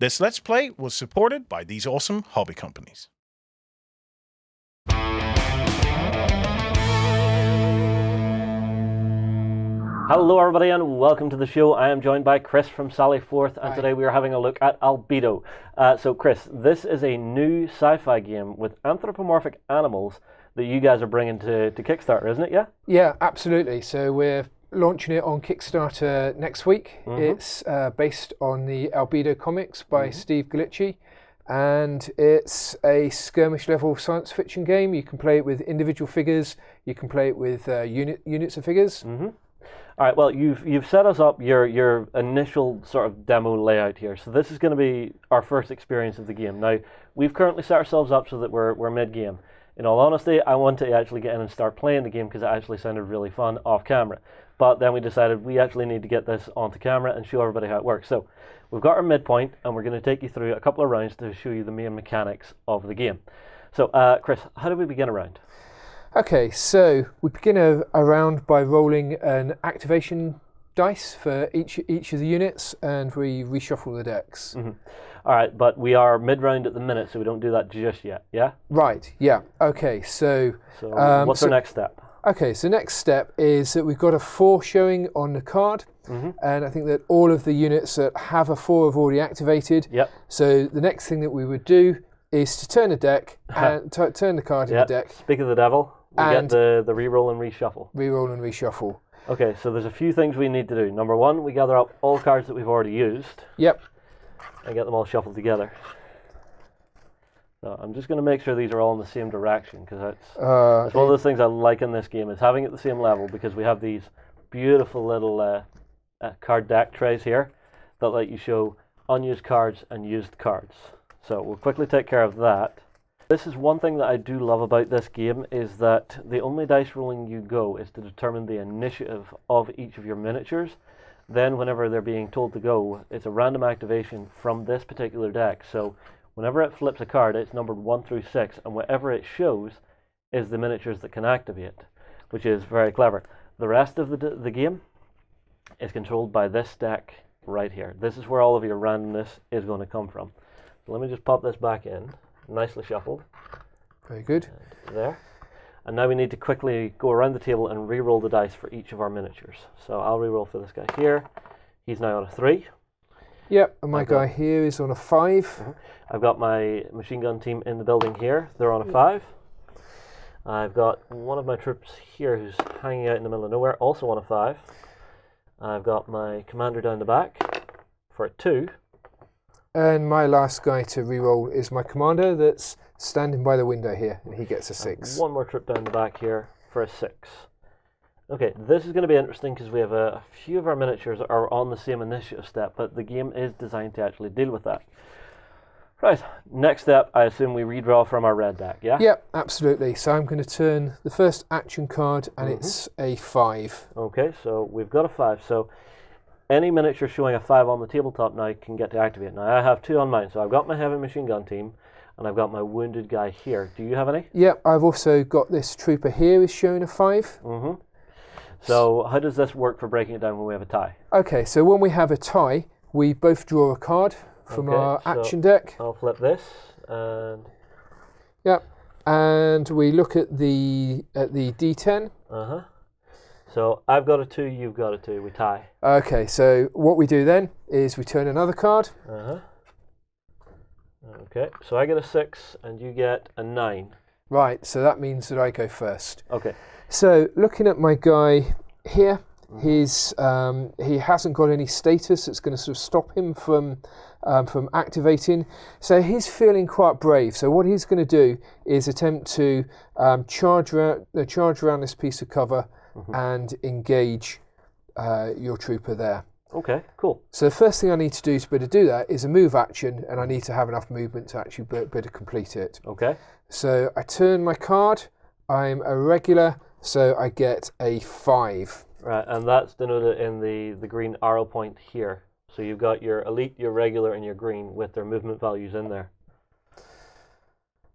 This Let's Play was supported by these awesome hobby companies. Hello everybody and welcome to the show. I am joined by Chris from Sally Forth, and today we are having a look at Albedo. So Chris, this is a new sci-fi game with anthropomorphic animals that you guys are bringing to Kickstarter, isn't it? Yeah? Yeah, absolutely. So we're launching it on Kickstarter next week. It's based on the Albedo comics by Steve Gallacci, and it's a skirmish level science fiction game. You can play it with individual figures, you can play it with units of figures. All right, well, you've set us up your initial sort of demo layout here. So this is going to be our first experience of the game. Now, we've currently set ourselves up so that we're mid-game. In all honesty, I want to actually get in and start playing the game because it actually sounded really fun off camera. But then we decided we actually need to get this onto camera and show everybody how it works. So we've got our midpoint, and we're going to take you through a couple of rounds to show you the main mechanics of the game. So, Chris, how do we begin a round? Okay, so we begin a round by rolling an activation dice for each of the units, and we reshuffle the decks. All right, but we are mid-round at the minute, so we don't do that just yet, yeah? Right, yeah. Okay, so what's our next step? Okay, so next step is that we've got a 4 showing on the card, and I think that all of the units that have a 4 have already activated. Yep. So the next thing that we would do is to turn the deck and turn the card in the deck. Speak of the devil. We get the reroll and reshuffle. Reroll and reshuffle. Okay, so there's a few things we need to do. Number one, we gather up all cards that we've already used. Yep. And get them all shuffled together. So I'm just going to make sure these are all in the same direction, because that's one of those things I like in this game, is having it at the same level, because we have these beautiful little card deck trays here that let you show unused cards and used cards. So we'll quickly take care of that. This is one thing that I do love about this game, is that the only dice rolling you go is to determine the initiative of each of your miniatures. Then whenever they're being told to go, it's a random activation from this particular deck. So whenever it flips a card, it's numbered 1 through 6, and whatever it shows is the miniatures that can activate, which is very clever. The rest of the game is controlled by this deck right here. This is where all of your randomness is going to come from. So let me just pop this back in. Nicely shuffled. Very good. And there. And now we need to quickly go around the table and re-roll the dice for each of our miniatures. So I'll re-roll for this guy here. He's now on a 3. Yep, and my guy here is on a 5. I've got my machine gun team in the building here. They're on a 5. I've got one of my troops here who's hanging out in the middle of nowhere, also on a 5. I've got my commander down the back for a 2. And my last guy to re-roll is my commander that's standing by the window here, and he gets a 6. One more trip down the back here for a 6. Okay, this is going to be interesting because we have a few of our miniatures are on the same initiative step, but the game is designed to actually deal with that. Right, next step, I assume we redraw from our red deck, yeah? Yep, absolutely. So I'm going to turn the first action card, and it's a 5. Okay, so we've got a 5. So any miniature showing a 5 on the tabletop now can get to activate. Now I have 2 on mine, so I've got my heavy machine gun team, and I've got my wounded guy here. Do you have any? Yep, I've also got this trooper here is showing a 5. So how does this work for breaking it down when we have a tie? Okay, so when we have a tie, we both draw a card from our action deck. I'll flip this, and yep, and we look at the D10. So I've got a 2, you've got a 2, we tie. Okay, so what we do then is we turn another card. Okay, so I get a 6 and you get a 9. Right, so that means that I go first. Okay. So looking at my guy here, he hasn't got any status that's going to sort of stop him from activating. So he's feeling quite brave. So what he's going to do is attempt to charge around this piece of cover and engage your trooper there. Okay, cool. So the first thing I need to do to be able to do that is a move action, and I need to have enough movement to actually be able to complete it. Okay. So I turn my card. I'm a regular, so I get a 5. Right, and that's denoted in the green arrow point here. So you've got your elite, your regular, and your green with their movement values in there.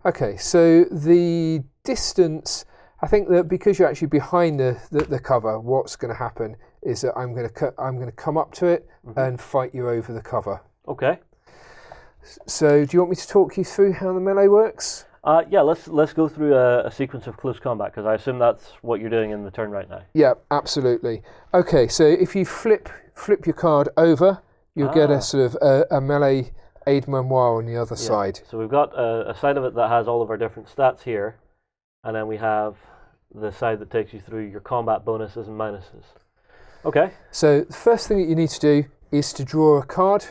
Okay, so the distance, I think that because you're actually behind the cover, what's going to happen is that I'm going to come up to it and fight you over the cover. Okay. So do you want me to talk you through how the melee works? Yeah, let's go through a sequence of close combat, because I assume that's what you're doing in the turn right now. Yeah, absolutely. Okay, so if you flip your card over, you'll get a sort of a melee aide-memoire on the other side. So we've got a side of it that has all of our different stats here, and then we have the side that takes you through your combat bonuses and minuses. Okay. So the first thing that you need to do is to draw a card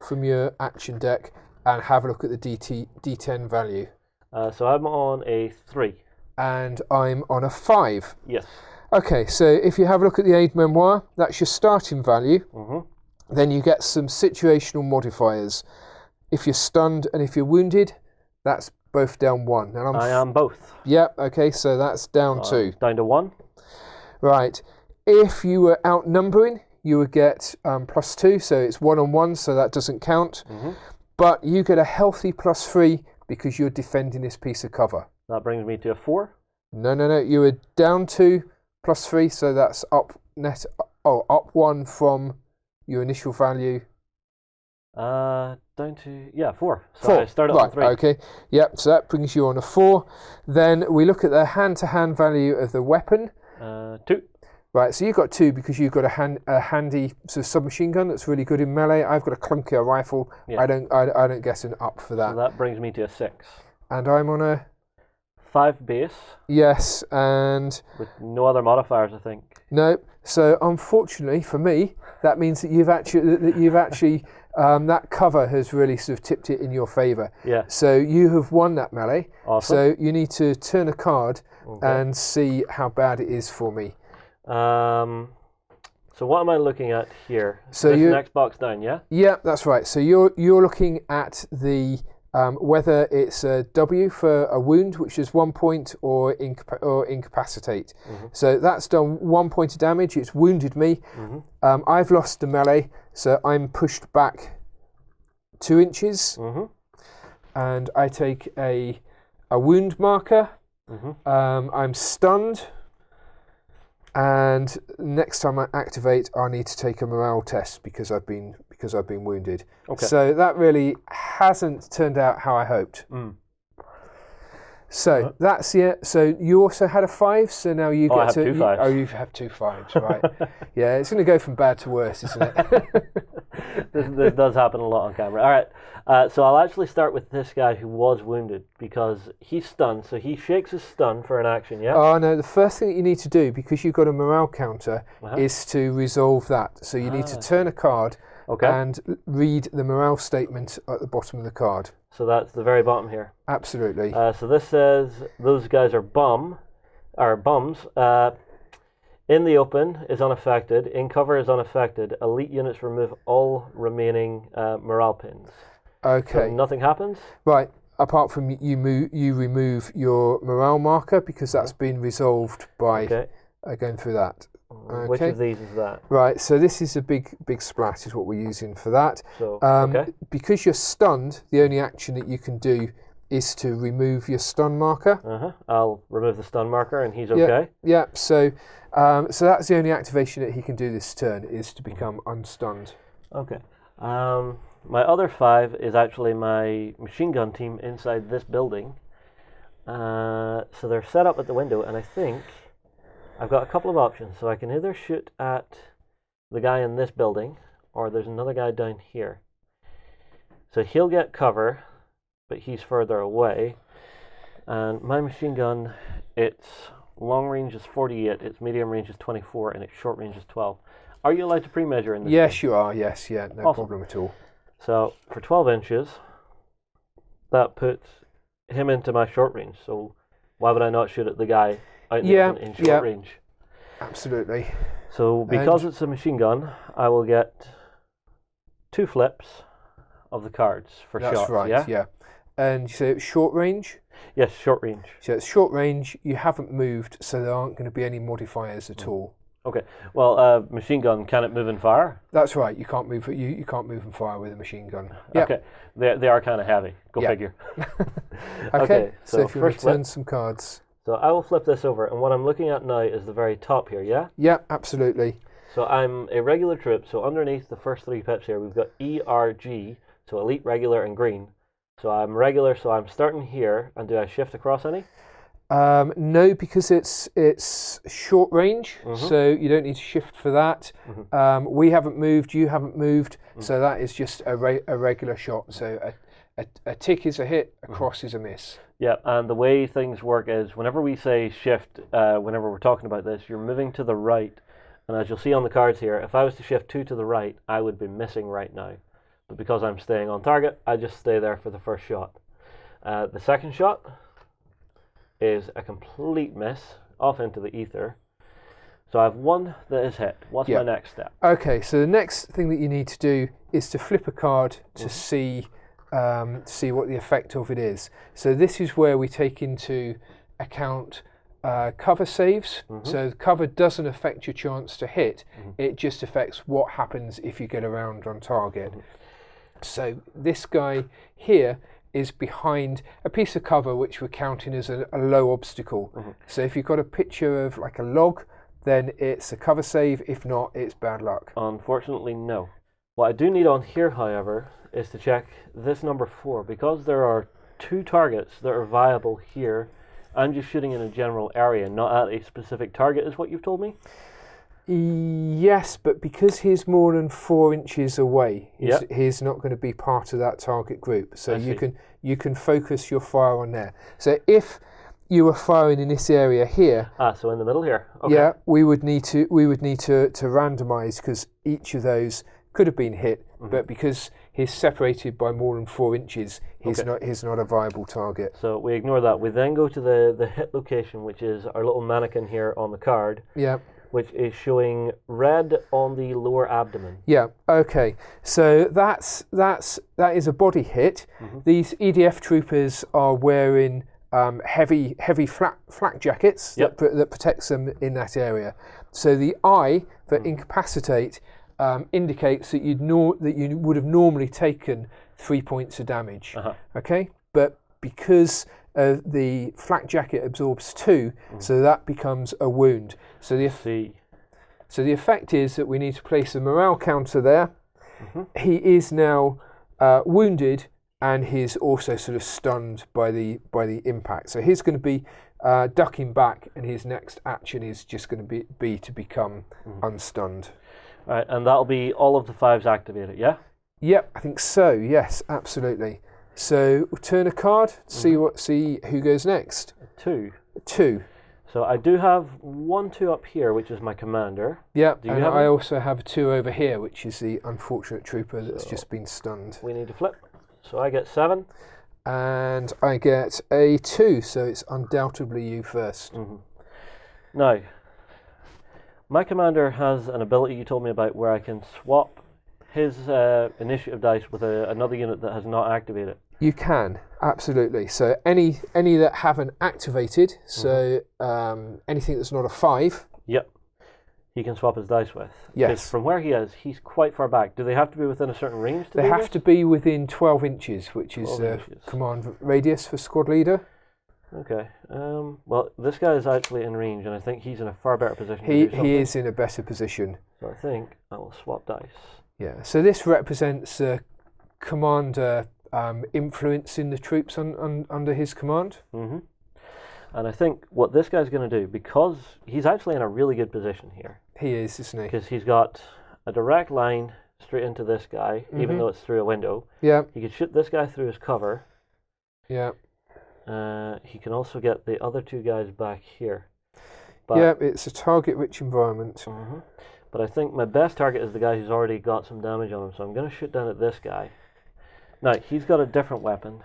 from your action deck and have a look at the D10 value. So I'm on a 3. And I'm on a 5. Yes. Okay, so if you have a look at the aide-memoire, that's your starting value. Then you get some situational modifiers. If you're stunned and if you're wounded, that's both down 1. And I am both. Yep, okay, so that's down 2. Down to 1. Right. If you were outnumbering, you would get +2, so it's 1-on-1, so that doesn't count. But you get a healthy +3 because you're defending this piece of cover. That brings me to a 4. No. You were down 2 +3, so that's up 1 from your initial value. Down to 4. So 4. I started right, on 3. Okay. Yep. So that brings you on a 4. Then we look at the hand-to-hand value of the weapon. 2. Right. So you've got 2 because you've got a handy sort of submachine gun that's really good in melee. I've got a clunkier rifle. Yeah. I don't get an up for that. So that brings me to a 6. And I'm on a 5 base. Yes, and with no other modifiers, I think. No. So unfortunately for me, that means that you've actually that cover has really sort of tipped it in your favour. Yeah. So you have won that melee. Awesome. So you need to turn a card and see how bad it is for me. So what am I looking at here? So this next box down, yeah? Yeah, that's right. So you're looking at the whether it's a W for a wound, which is 1 point, or incapacitate. So that's done 1 point of damage. It's wounded me. I've lost the melee, so I'm pushed back 2 inches, and I take a wound marker. I'm stunned. And next time I activate, I need to take a morale test because I've been wounded. Okay. So that really hasn't turned out how I hoped. So that's it. So you also had a 5. So now you get I have 2 5s. You have 2 5s, right? Yeah, it's going to go from bad to worse, isn't it? This does happen a lot on camera. All right. So I'll actually start with this guy who was wounded because he's stunned. So he shakes his stun for an action, yeah? Oh, no. The first thing that you need to do, because you've got a morale counter, is to resolve that. So you need to turn a card and read the morale statement at the bottom of the card. So that's the very bottom here. Absolutely. So this says those guys are bums. In the open is unaffected. In cover is unaffected. Elite units remove all remaining morale pins. Okay. So nothing happens? Right. Apart from you remove your morale marker because that's been resolved by going through that. Okay. Which of these is that? Right. So this is a big splat is what we're using for that. So because you're stunned, the only action that you can do is to remove your stun marker. I'll remove the stun marker and he's okay. Yeah. So that's the only activation that he can do this turn is to become unstunned. Okay. My other 5 is actually my machine gun team inside this building. So they're set up at the window, and I think I've got a couple of options. So I can either shoot at the guy in this building, or there's another guy down here. So he'll get cover, but he's further away. And my machine gun, its long range is 48, its medium range is 24, and its short range is 12. Are you allowed to pre-measure in this? Yes, you are. Yes, yeah, no problem at all. So for 12 inches, that puts him into my short range. So why would I not shoot at the guy out in short range? Absolutely. So because it's a machine gun, I will get 2 flips of the cards for shots. That's right, yeah. And you say it's short range? Yes, short range. So it's short range, you haven't moved, so there aren't going to be any modifiers at all. Okay. Well, machine gun, can it move and fire? That's right. You can't move. You can't move and fire with a machine gun. Yep. Okay. They are kind of heavy. Go figure. Okay. So if you return some cards. So I will flip this over, and what I'm looking at now is the very top here. Yeah. Yeah. Absolutely. So I'm a regular troop. So underneath the first 3 pips here, we've got ERG. So elite, regular, and green. So I'm regular, so I'm starting here, and do I shift across any? No, because it's short range, so you don't need to shift for that. We haven't moved, you haven't moved, so that is just a regular shot. So a tick is a hit, a cross is a miss. Yeah, and the way things work is whenever we say shift, whenever we're talking about this, you're moving to the right. And as you'll see on the cards here, if I was to shift 2 to the right, I would be missing right now. But because I'm staying on target, I just stay there for the first shot. The second shot is a complete miss off into the ether. So I have one that is hit. What's my next step? Okay, so the next thing that you need to do is to flip a card to see what the effect of it is. So this is where we take into account cover saves. So the cover doesn't affect your chance to hit, it just affects what happens if you get around on target. So this guy here is behind a piece of cover which we're counting as a low obstacle. So if you've got a picture of like a log, then it's a cover save. If not, it's bad luck. Unfortunately, no. What I do need on here, however, is to check this number 4. Because there are 2 targets that are viable here, I'm just shooting in a general area, not at a specific target, is what you've told me? Yes, but because he's more than 4 inches away, he's not going to be part of that target group. So you can focus your fire on there. So if you were firing in this area here, so in the middle here. Okay. Yeah, we would need to randomize, because each of those could have been hit, but because he's separated by more than 4 inches, he's not a viable target. So we ignore that. We then go to the hit location, which is our little mannequin here on the card. Yeah. Which is showing red on the lower abdomen. Yeah. Okay. So that is a body hit. These EDF troopers are wearing heavy flak jackets that protects them in that area. So the I for incapacitate indicates that you would have normally taken 3 points of damage. Okay, but because the flak jacket absorbs 2, so that becomes a wound. So the effect is that we need to place a morale counter there. He is now wounded, and he's also sort of stunned by the impact. So he's going to be ducking back, and his next action is just going to be to become unstunned. All right, and that'll be all of the 5s activated, yeah? Yep, I think so. Yes, absolutely. So we'll turn a card, see who goes next. 2. 2. So I do have 1 2 up here, which is my commander. Yep, and I also have 2 over here, which is the unfortunate trooper that's just been stunned. We need to flip. So I get 7. And I get a 2, so it's undoubtedly you first. Now, my commander has an ability you told me about where I can swap his initiative dice with another unit that has not activated. You can, absolutely. So any that haven't activated, so anything that's not a 5. Yep. He can swap his dice with. Yes. Because from where he is, he's quite far back. Do they have to be within a certain range to They have to be within 12 inches, which is command radius for squad leader. Okay. Well, this guy is actually in range, and I think he's in a far better position. He is in a better position. So I think I will swap dice. Yeah. So this represents commander influencing the troops under his command. And I think what this guy's going to do, because he's actually in a really good position here. He is, isn't he? Because he's got a direct line straight into this guy, even though it's through a window. Yeah. He could shoot this guy through his cover. Yeah. He can also get the other 2 guys back here. But, yeah, it's a target-rich environment. But I think my best target is the guy who's already got some damage on him, so I'm going to shoot down at this guy. Now, he's got a different weapon.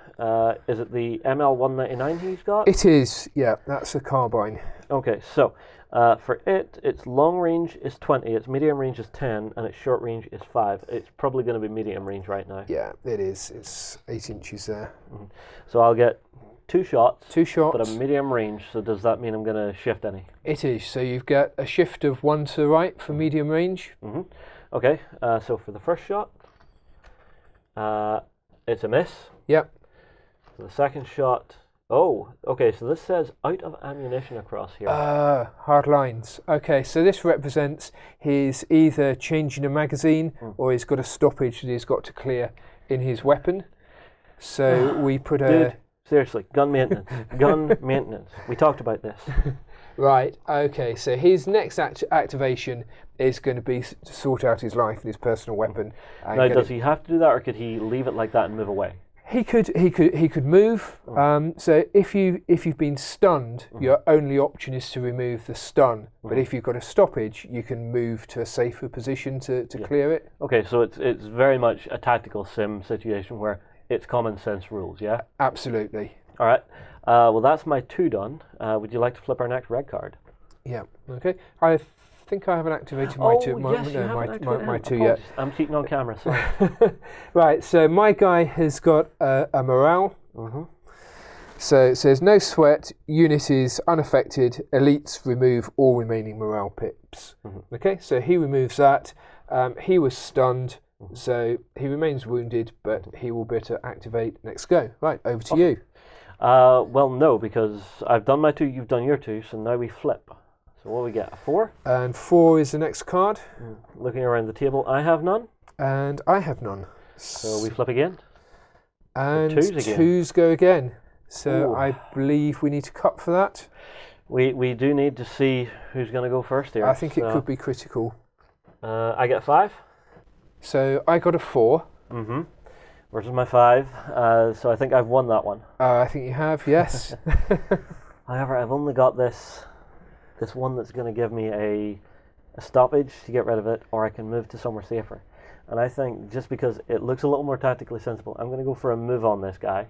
Is it the ML199 he's got? It is, yeah, that's a carbine. Okay, so for its long range is 20, its medium range is 10, and its short range is 5. It's probably going to be medium range right now. Yeah, it is. It's 8 inches there. So I'll get 2 shots. 2 shots. But a medium range, so does that mean I'm going to shift any? It is. So you've got a shift of 1 to the right for medium range. Okay, so for the first shot, it's a miss. Yep. For the second shot, okay, so this says out of ammunition across here. Hard lines. Okay, so this represents he's either changing a magazine or he's got a stoppage that he's got to clear in his weapon. So we put a... Dude, seriously, gun maintenance. Gun maintenance. We talked about this. Right, okay, so his next activation is going to be to sort out his life and his personal weapon. Now, does he have to do that, or could he leave it like that and move away? He could move. So if you've been stunned, your only option is to remove the stun. But if you've got a stoppage, you can move to a safer position to clear it. Okay, so it's very much a tactical sim situation where it's common sense rules, yeah? Absolutely. All right. Well, that's my 2 done. Would you like to flip our next red card? Yeah. Okay. I think I haven't activated my 2. My 2 yet. I'm cheating on camera. Sorry. Right. So my guy has got a morale. So it says no sweat. Unit is unaffected. Elites remove all remaining morale pips. Okay. So he removes that. He was stunned. So he remains wounded, but he will be able to activate next go. Right, over to you. Well, no, because I've done my 2, you've done your 2, so now we flip. So what do we get, a 4? And 4 is the next card. Looking around the table, I have none. And I have none. So we flip again. And 2s again. 2s go again. So Ooh. I believe we need to cut for that. We do need to see who's going to go first here. I think it could be critical. I get 5. So I got a 4. Versus my 5. So I think I've won that one. I think you have, yes. However, I've only got this one that's going to give me a stoppage to get rid of it, or I can move to somewhere safer. And I think just because it looks a little more tactically sensible, I'm going to go for a move on this guy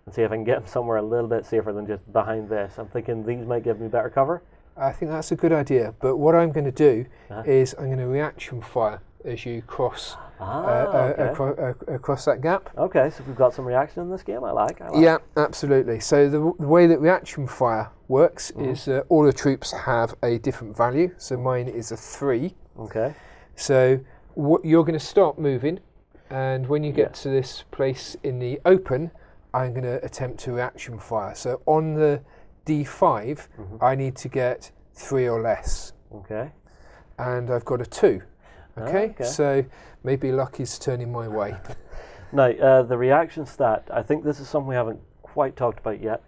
and see if I can get him somewhere a little bit safer than just behind this. I'm thinking these might give me better cover. I think that's a good idea. But what I'm going to do is I'm going to reaction fire as you cross across that gap. Okay, so we've got some reaction in this game. I like. Yeah, absolutely. So the way that reaction fire works is all the troops have a different value. So mine is a 3. Okay. So you're going to stop moving, and when you get to this place in the open, I'm going to attempt to reaction fire. So on the D5, I need to get 3 or less. Okay. And I've got a 2. Okay, so maybe luck is turning my way. Now, the reaction stat, I think this is something we haven't quite talked about yet.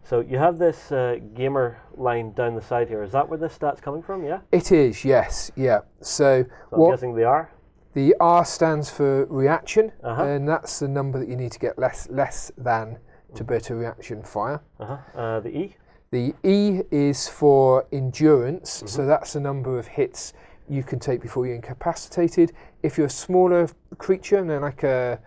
So you have this gamer line down the side here. Is that where this stat's coming from, yeah? It is, yes, yeah. So I'm guessing the R? The R stands for reaction, and that's the number that you need to get less than to be able to reaction fire. The E? The E is for endurance, so that's the number of hits you can take before you're incapacitated. If you're a smaller creature, like a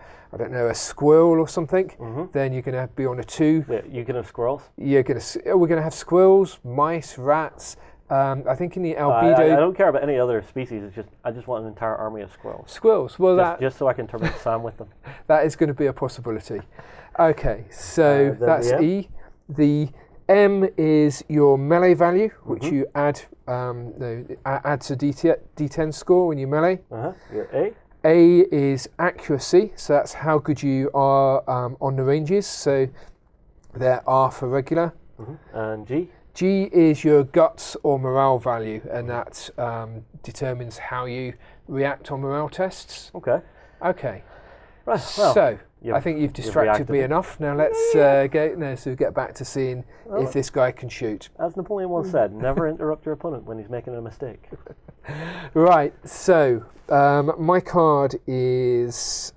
squirrel or something, then you're going to be on a 2. Yeah, you can have squirrels? We're going to have squirrels, mice, rats. I think in the Albedo... I don't care about any other species. It's just I just want an entire army of squirrels. Squirrels, well just so I can turn Sam with them. That is going to be a possibility. Okay, so that's E. The M is your melee value, which you add adds a D10 score when you melee. Your A? A is accuracy, so that's how good you are on the ranges. So there R for regular. And G? G is your guts or morale value, and that determines how you react on morale tests. Okay. Okay. Right. Well, so I think you've distracted me enough. Now let's get back to seeing if this guy can shoot. As Napoleon once said, never interrupt your opponent when he's making a mistake. Right. So my card is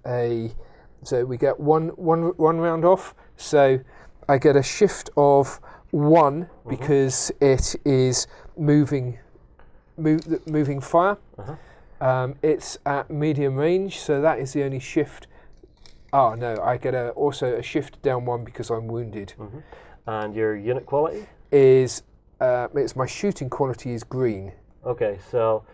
so we get one round off. So I get a shift of 1 because it is moving fire. It's at medium range, so that is the only shift. Oh no, I get also a shift down 1 because I'm wounded. And your unit quality is it's my shooting quality is green. Okay, so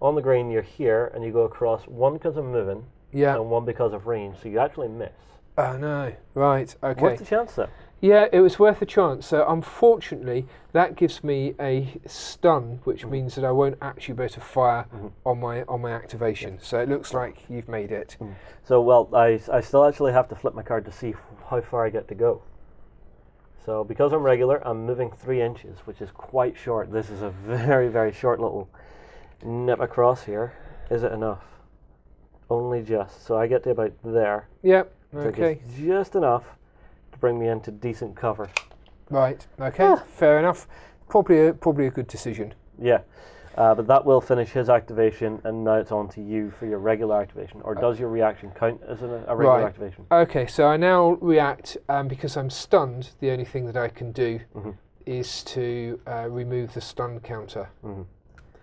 on the green you're here and you go across 1 because of moving, and 1 because of range, so you actually miss. Oh no, right, okay. What's the chance though? Yeah, it was worth a chance. So unfortunately, that gives me a stun, which means that I won't actually be able to fire on my activation. So it looks like you've made it. So well, I still actually have to flip my card to see how far I get to go. So because I'm regular, I'm moving 3 inches, which is quite short. This is a very, very short little nip across here. Is it enough? Only just. So I get to about there. Yep. So Okay. just enough to bring me into decent cover. Right. Okay. Fair enough. Probably a good decision. Yeah. But that will finish his activation, and now it's on to you for your regular activation. Or does your reaction count as a regular activation? Okay, so I now react, because I'm stunned, the only thing that I can do is to remove the stun counter.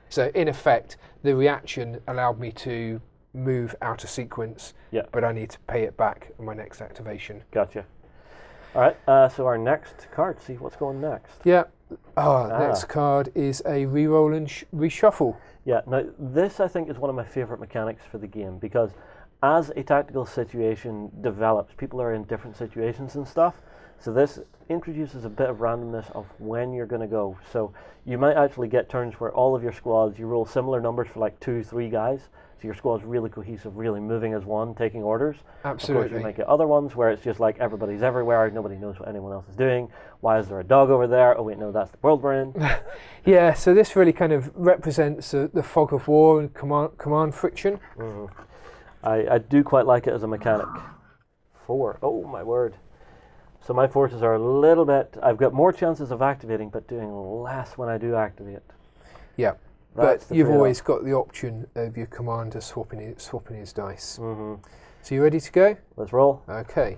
So in effect, the reaction allowed me to move out of sequence, but I need to pay it back in my next activation. Gotcha. All right, so our next card, see what's going next. Yeah. Next card is a reroll and reshuffle. Yeah, now this I think is one of my favourite mechanics for the game, because as a tactical situation develops, people are in different situations and stuff, so this introduces a bit of randomness of when you're going to go. So you might actually get turns where all of your squads, you roll similar numbers for like 2-3 guys, so your squad's really cohesive, really moving as one, taking orders. Absolutely. Of course, you might get other ones where it's just like everybody's everywhere, nobody knows what anyone else is doing. Why is there a dog over there? Oh wait, no, that's the world we're in. Yeah, so this really kind of represents the fog of war and command friction. I do quite like it as a mechanic. 4, oh my word. So my forces are a little bit, I've got more chances of activating, but doing less when I do activate. Yeah. But you've always got the option of your commander swapping his dice. So you ready to go? Let's roll. Okay.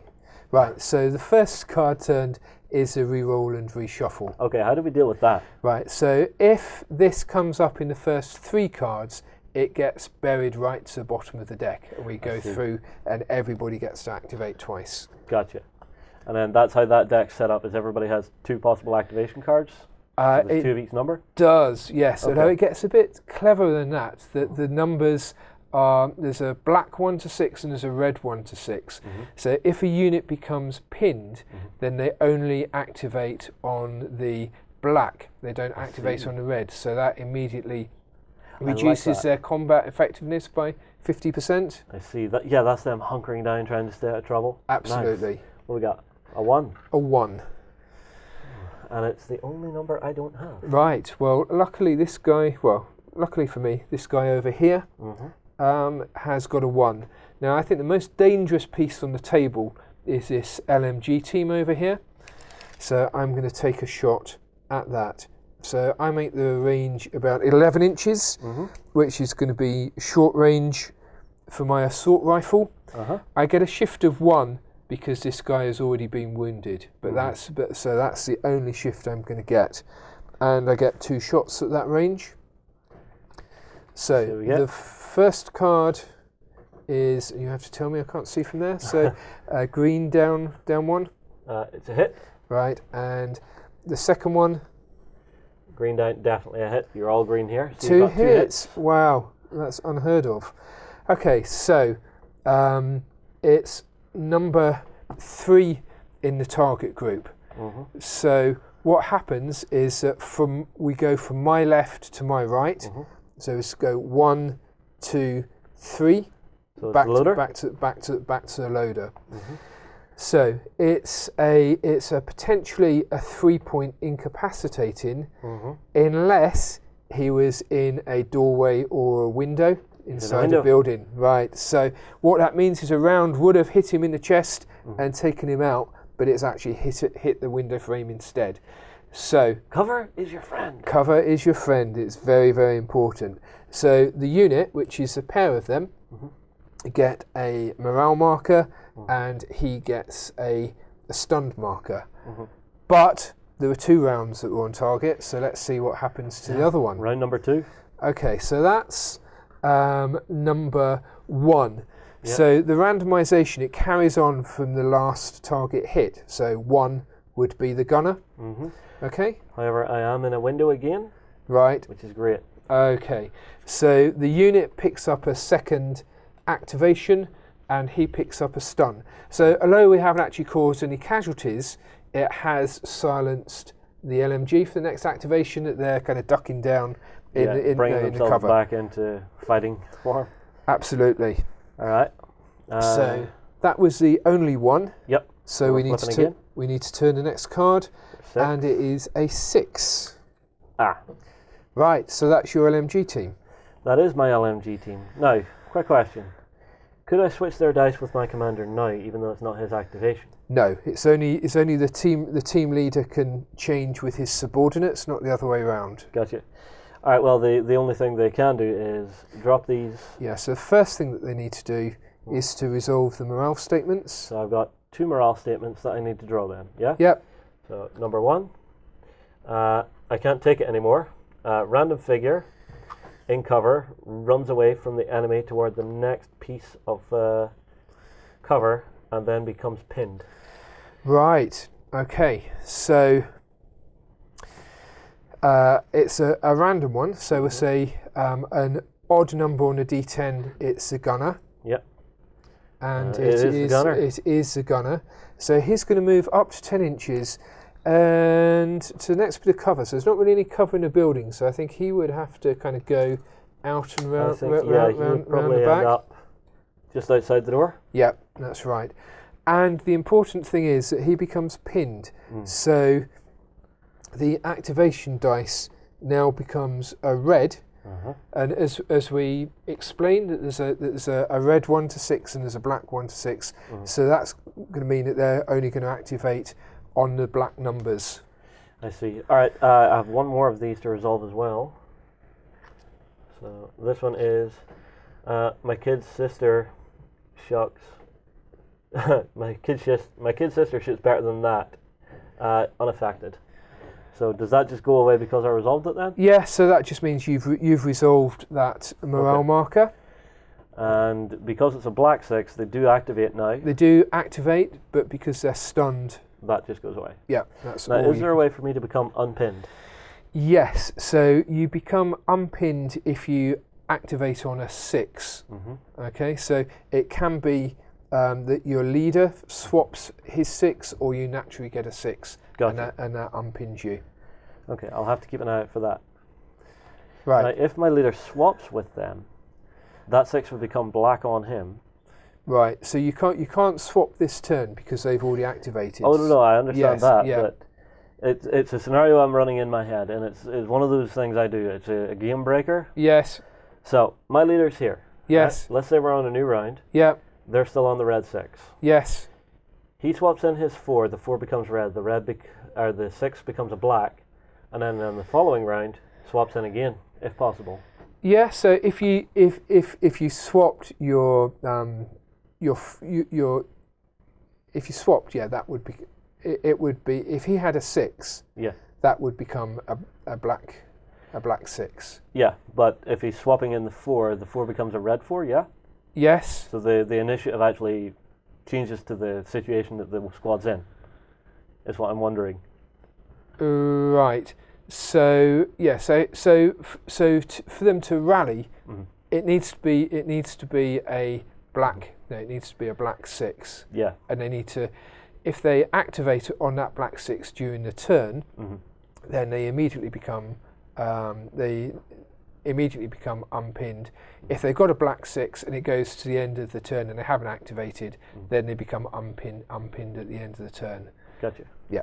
Right, so the first card turned is a reroll and reshuffle. Okay, how do we deal with that? Right, so if this comes up in the first 3 cards, it gets buried right to the bottom of the deck. And we go through and everybody gets to activate twice. Gotcha. And then that's how that deck's set up, is everybody has 2 possible activation cards? So there's 2 of each number? Does, yes. Okay. Although it gets a bit cleverer than that. The numbers are, there's a black 1 to 6 and there's a red 1 to 6. So if a unit becomes pinned, then they only activate on the black. They don't activate on the red. So that immediately reduces their combat effectiveness by 50%. I see. That. Yeah, that's them hunkering down, trying to stay out of trouble. Absolutely. Nice. What we got? A 1. A 1. And it's the only number I don't have. Right. Well, luckily for me, this guy over here has got a 1. Now, I think the most dangerous piece on the table is this LMG team over here. So I'm going to take a shot at that. So I make the range about 11 inches, which is going to be short range for my assault rifle. I get a shift of 1 because this guy has already been wounded, but that's the only shift I'm going to get, and I get 2 shots at that range. So the first card is, you have to tell me, I can't see from there. So green down 1. It's a hit. Right, and the second one. Green down, definitely a hit. You're all green here. So 2 hits. Wow, that's unheard of. Okay, so it's number 3 in the target group. So what happens is that we go from my left to my right. So let's go 1, 2, 3. So back it's to the loader. So it's a potentially a 3-point incapacitating, unless he was in a doorway or a window inside a building. Right. So what that means is a round would have hit him in the chest and taken him out, but it's actually hit the window frame instead. So cover is your friend. Cover is your friend. It's very, very important. So the unit, which is a pair of them, get a morale marker, and he gets a stunned marker. But there were 2 rounds that were on target, so let's see what happens to the other one. Round number 2. Okay, so that's number 1. So the randomization, it carries on from the last target hit. So 1 would be the gunner. Okay. However, I am in a window again. Right. Which is great. Okay, so the unit picks up a second activation, and he picks up a stun. So although we haven't actually caused any casualties, it has silenced the LMG for the next activation that they're kind of ducking down in bringing the themselves cover. back into fighting form. Absolutely. All right. So that was the only one. Yep. So we need to turn the next card, and it is a 6. Right. So that's your LMG team. That is my LMG team. Now, quick question. Could I switch their dice with my commander now, even though it's not his activation? No, it's only the team leader can change with his subordinates, not the other way around. Gotcha. All right. Well, the only thing they can do is drop these. Yeah. So the first thing that they need to do is to resolve the morale statements. So I've got 2 morale statements that I need to draw. Then, yeah. Yep. So number 1, I can't take it anymore. Random figure in cover runs away from the enemy toward the next piece of cover and then becomes pinned. Right. Okay. So it's a random one. So we'll say an odd number on a D10. It's a gunner. Yep. And it is the gunner. It is the gunner. So he's going to move up to 10 inches and to the next bit of cover. So there's not really any cover in the building. So I think he would have to kind of go out and round, he would probably the back. end up just outside the door. Yep, that's right. And the important thing is that he becomes pinned. So the activation dice now becomes a red. And as we explained, that there's a red 1 to 6 and there's a black 1 to 6. So that's going to mean that they're only going to activate on the black numbers. I see. All right, I have one more of these to resolve as well. So this one is my kid's sister shucks. my kid's sister shoots better than that, unaffected. So does that just go away because I resolved it then? Yeah, so that just means you've resolved that morale marker. And because it's a black 6, they do activate now. They do activate, but because they're stunned, that just goes away. Yeah, that's now, is there a way for me to become unpinned? Yes, so you become unpinned if you activate on a 6. Okay, so it can be that your leader swaps his 6 or you naturally get a 6. Gotcha. And that unpins you. Okay, I'll have to keep an eye out for that. Right. Now, if my leader swaps with them, that 6 would become black on him. Right, so you can't swap this turn because they've already activated. Oh no, I understand that, yeah. but it's a scenario I'm running in my head, and it's one of those things I do. It's a game breaker. Yes. So my leader's here. Yes. Right? Let's say we're on a new round. Yeah. They're still on the red 6. Yes. He swaps in his 4. The 4 becomes red. The 6 becomes a black, and then in the following round swaps in again, if possible. Yeah. So if you swapped your if you swapped, yeah, that would be it would be if he had a 6. Yeah. That would become a black 6. Yeah, but if he's swapping in the 4 becomes a red 4. Yeah. Yes. So the initiative actually changes to the situation that the squad's in. Is what I'm wondering. Right. So yeah. So for them to rally, it needs to be a black. No, it needs to be a black 6. Yeah. And they need to, if they activate on that black 6 during the turn, then they immediately become unpinned. If they've got a black 6 and it goes to the end of the turn and they haven't activated, then they become unpinned at the end of the turn. Gotcha. Yeah.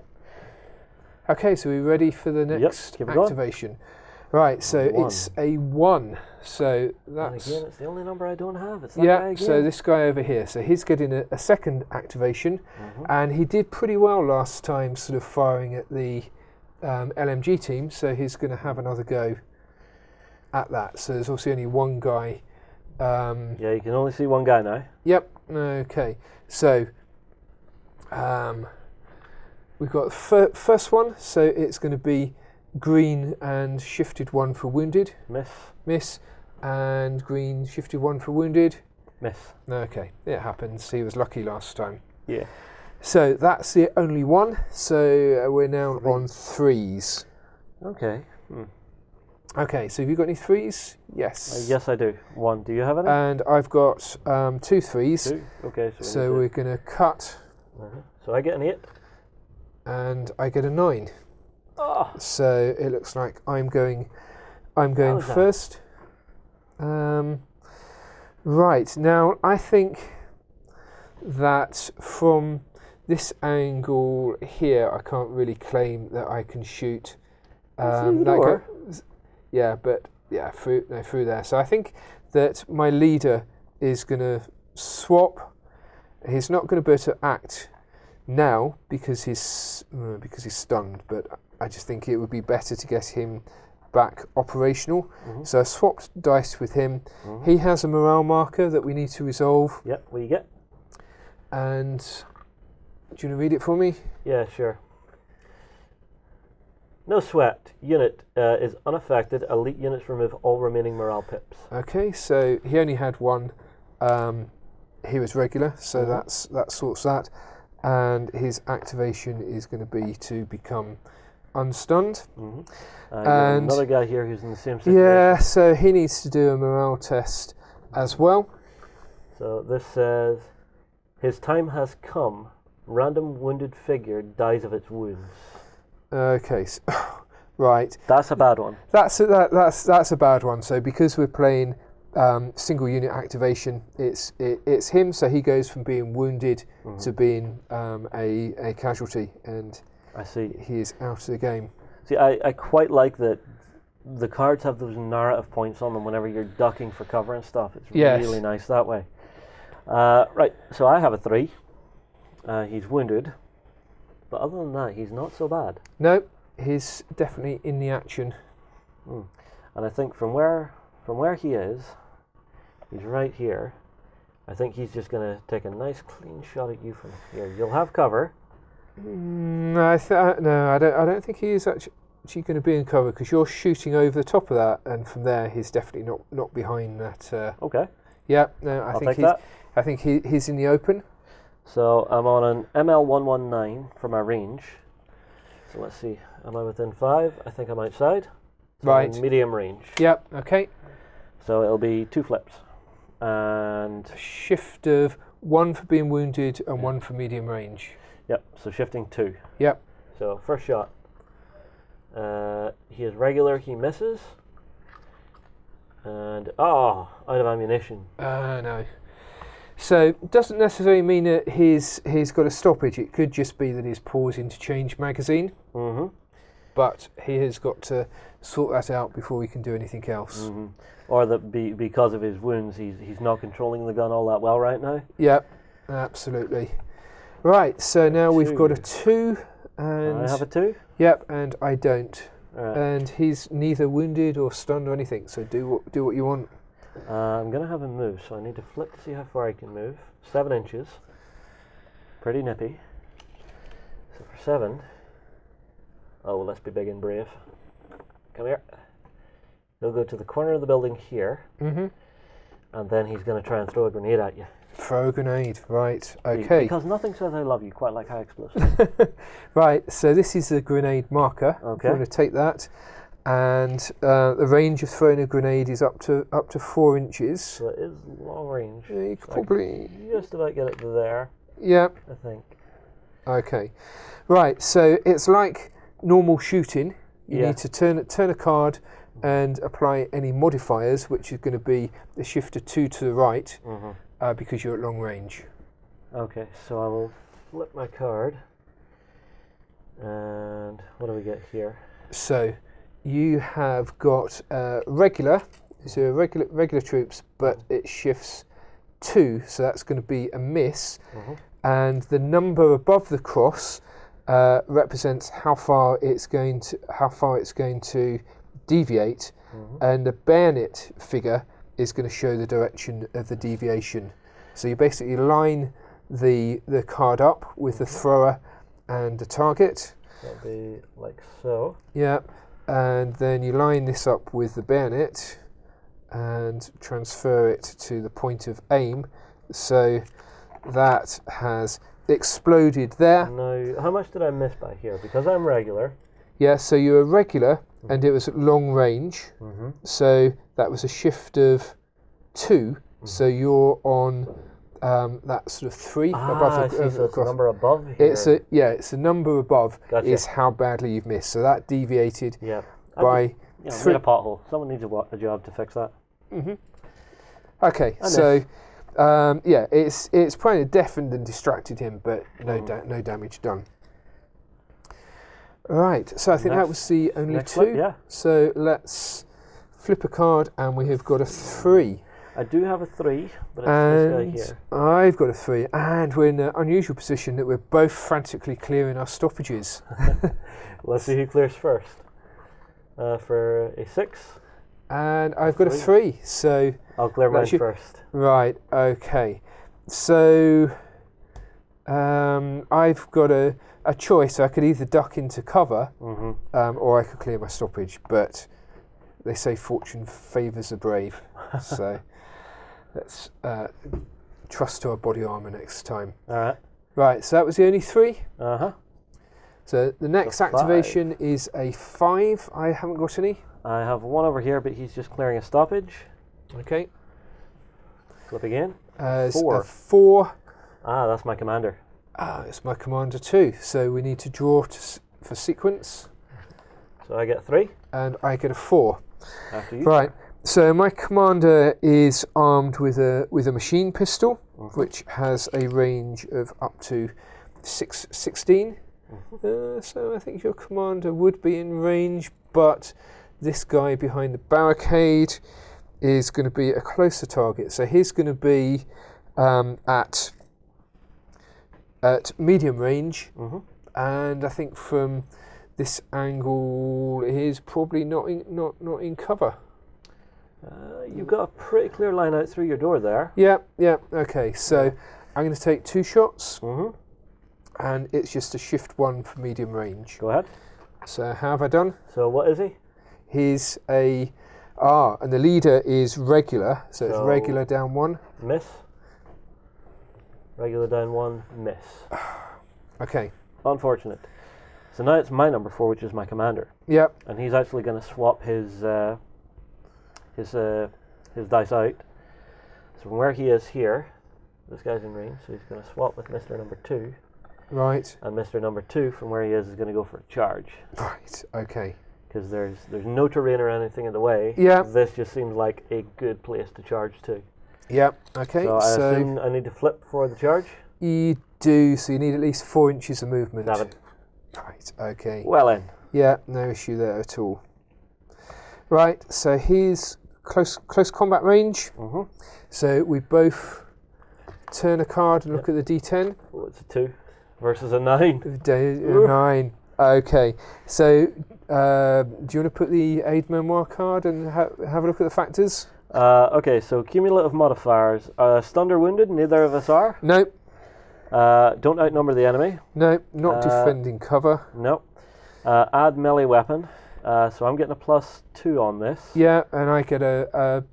Okay, so we're ready for the next activation. Right, so it's a 1. So that's... And again, it's the only number I don't have. It's that guy again. So this guy over here. So he's getting a second activation, and he did pretty well last time, sort of firing at the LMG team, so he's going to have another go at that. So there's also only one guy. Yeah, you can only see one guy now. Yep, okay. So we've got the first one, so it's going to be green and shifted 1 for wounded. Miss. And green shifted 1 for wounded. Miss. Okay, it happens. He was lucky last time. Yeah. So that's the only one. So we're now on 3s. Okay. Okay, so have you got any 3s? Yes. Yes, I do. 1. Do you have any? And I've got 2 3s. 2. Okay. So we're going to cut. So I get an 8. And I get a 9. Oh. So it looks like I'm going first. Right, now I think that from this angle here I can't really claim that I can shoot through the door. Through there. So I think that my leader is going to swap. He's not going to be able to act now because he's stunned, but I just think it would be better to get him back operational. So I swapped dice with him. He has a morale marker that we need to resolve. Yep, what you get? And do you want to read it for me? Yeah, sure. No sweat. Unit is unaffected. Elite units remove all remaining morale pips. Okay, so he only had one. He was regular, so that sorts that. And his activation is going to be to become unstunned. And another guy here who's in the same situation. Yeah, so he needs to do a morale test as well. So this says, his time has come. Random wounded figure dies of its wounds. Okay, so, right. That's a bad one. That's a bad one. So because we're playing single unit activation, it's him. So he goes from being wounded to being a casualty, and I see. He is out of the game. See, I quite like that the cards have those narrative points on them whenever you're ducking for cover and stuff. It's really nice that way. Right, so I have a 3. He's wounded, but other than that, he's not so bad. No, he's definitely in the action. And I think from where he is, he's right here. I think he's just going to take a nice clean shot at you from here. You'll have cover. No, I don't think he is actually going to be in cover because you're shooting over the top of that, and from there he's definitely not behind that. Okay. Yeah, no, I think he's in the open. So I'm on an ML119 for my range. So let's see, am I within 5? I think I'm outside. So right. I'm in medium range. Yep. Okay. So it'll be 2 flips, and a shift of 1 for being wounded and 1 for medium range. Yep, so shifting 2. Yep. So first shot. He is regular, he misses. And, out of ammunition. No. So, doesn't necessarily mean that he's got a stoppage. It could just be that he's pausing to change magazine. But he has got to sort that out before he can do anything else. Or that because of his wounds, he's not controlling the gun all that well right now. Yep, absolutely. Right, so now we've got a 2, and I have a 2. Yep, and I don't. Right. And he's neither wounded or stunned or anything. So do what you want. I'm going to have him move, so I need to flip to see how far I can move. 7 inches. Pretty nippy. So for 7... Oh, let's be big and brave. Come here. He'll go to the corner of the building here. And then he's going to try and throw a grenade at you. Throw a grenade, right, okay. Because nothing says I love you quite like high explosives. Right, so this is a grenade marker. Okay. I'm going to take that. And the range of throwing a grenade is up to 4 inches. So it is long range. Yeah, you could probably just about get it to there. Yeah. I think. Okay. Right, so it's like normal shooting. You need to turn a card and apply any modifiers, which is going to be the shifter 2 to the right, because you're at long range. Okay, so I will flip my card. And what do we get here? So you have got regular troops, but it shifts 2, so that's going to be a miss. And the number above the cross represents how far it's going to deviate, and the bayonet figure is going to show the direction of the deviation. So you basically line the card up with the thrower and the target. That'll be like so. Yeah, and then you line this up with the bayonet and transfer it to the point of aim. So that has exploded there. Now, how much did I miss by here? Because I'm regular. Yeah, so you were regular, and it was at long range. So that was a shift of 2. So you're on that sort of 3 above the so it's a number above here. It's a number above is how badly you've missed. So that deviated by 3. Made a pothole. Someone needs a job to fix that. Okay, so it's probably deafened and distracted him, but no damage done. Right, so I think that was the only 2. Flip, So let's flip a card, and we have got a 3. I do have a 3, but it's this guy here. I've got a 3, and we're in an unusual position that we're both frantically clearing our stoppages. Let's see who clears first. For a 6. And I've got a 3, so... I'll clear mine first. Right, okay. So, I've got a choice. I could either duck into cover, or I could clear my stoppage, but they say fortune favours the brave, so let's trust to our body armour next time. Alright. Right, so that was the only 3. So the next activation is a 5. I haven't got any. I have one over here, but he's just clearing a stoppage. Okay. Flip again. 4. 4. Ah, that's my commander. It's my commander too. So we need to draw for sequence. So I get 3. And I get a 4. After you. Right. So my commander is armed with a machine pistol, which has a range of up to 16. So I think your commander would be in range, but this guy behind the barricade is going to be a closer target. So he's going to be at medium range, and I think from this angle he's probably not in cover. You've got a pretty clear line out through your door there. Yeah. Okay. So I'm going to take 2 shots, and it's just a shift 1 for medium range. Go ahead. So how have I done? So what is he? He's and the leader is regular, so it's regular down 1. Miss. Regular down 1, miss. Okay. Unfortunate. So now it's my number 4, which is my commander. Yep. And he's actually going to swap his dice out. So from where he is here, this guy's in range, so he's going to swap with Mr. Number 2. Right. And Mr. Number 2, from where he is going to go for a charge. Right. Okay. Because there's no terrain or anything in the way. Yeah. This just seems like a good place to charge to. Yep. Okay. So I assume I need to flip for the charge? You do, so you need at least 4 inches of movement. 7. Right, okay. Well in. Yeah, no issue there at all. Right, so here's close combat range. So we both turn a card and look at the D10. Oh, it's a 2 versus a 9. 9. Okay, so do you want to put the aid memoir card and have a look at the factors? Okay, so cumulative modifiers. Stunned or wounded, neither of us are. Nope. Don't outnumber the enemy. Nope, not defending cover. Nope. Add melee weapon. So I'm getting a +2 on this. Yeah, and I get a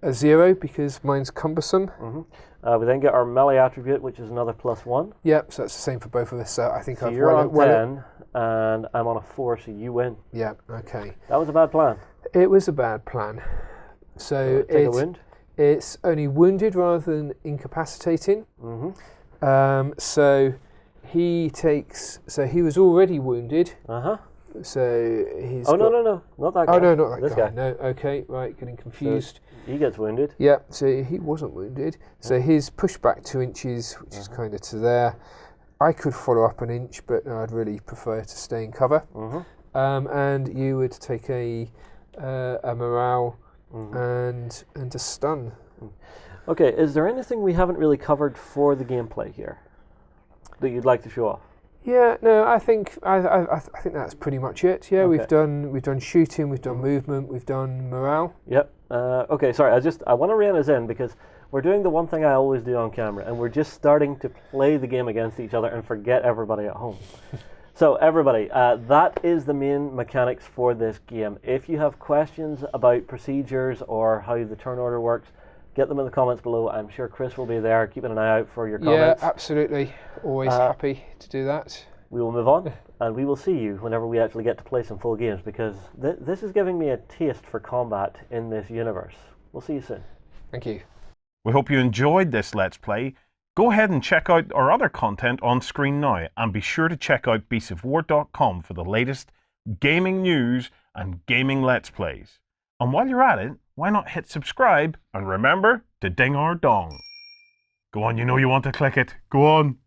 0 because mine's cumbersome. We then get our melee attribute, which is another +1. Yep, so that's the same for both of us. So I think so I've you're on 10, and I'm on a 4, so you win. Yeah, okay. That was a bad plan. It was a bad plan. So take a wound. It's only wounded rather than incapacitating. So he takes. So he was already wounded. So he's. Oh no, not that guy. Oh no, not that this guy. No, okay, right, getting confused. So he gets wounded. Yeah, so he wasn't wounded. So he's pushed back 2 inches, which is kind of to there. I could follow up an inch, but no, I'd really prefer to stay in cover. And you would take a morale and a stun. Okay, is there anything we haven't really covered for the gameplay here that you'd like to show off? Yeah, no, I think I think that's pretty much it. Yeah, Okay. we've done shooting, we've done movement, we've done morale. Yep. Okay, sorry, I want to rein us in because we're doing the one thing I always do on camera, and we're just starting to play the game against each other and forget everybody at home. So everybody, that is the main mechanics for this game. If you have questions about procedures or how the turn order works, get them in the comments below. I'm sure Chris will be there keeping an eye out for your comments. Yeah, absolutely. Always happy to do that. We will move on, and we will see you whenever we actually get to play some full games, because this is giving me a taste for combat in this universe. We'll see you soon. Thank you. We hope you enjoyed this Let's Play. Go ahead and check out our other content on screen now, and be sure to check out beastsofwar.com for the latest gaming news and gaming Let's Plays. And while you're at it, why not hit subscribe and remember to ding our dong. Go on, you know you want to click it. Go on.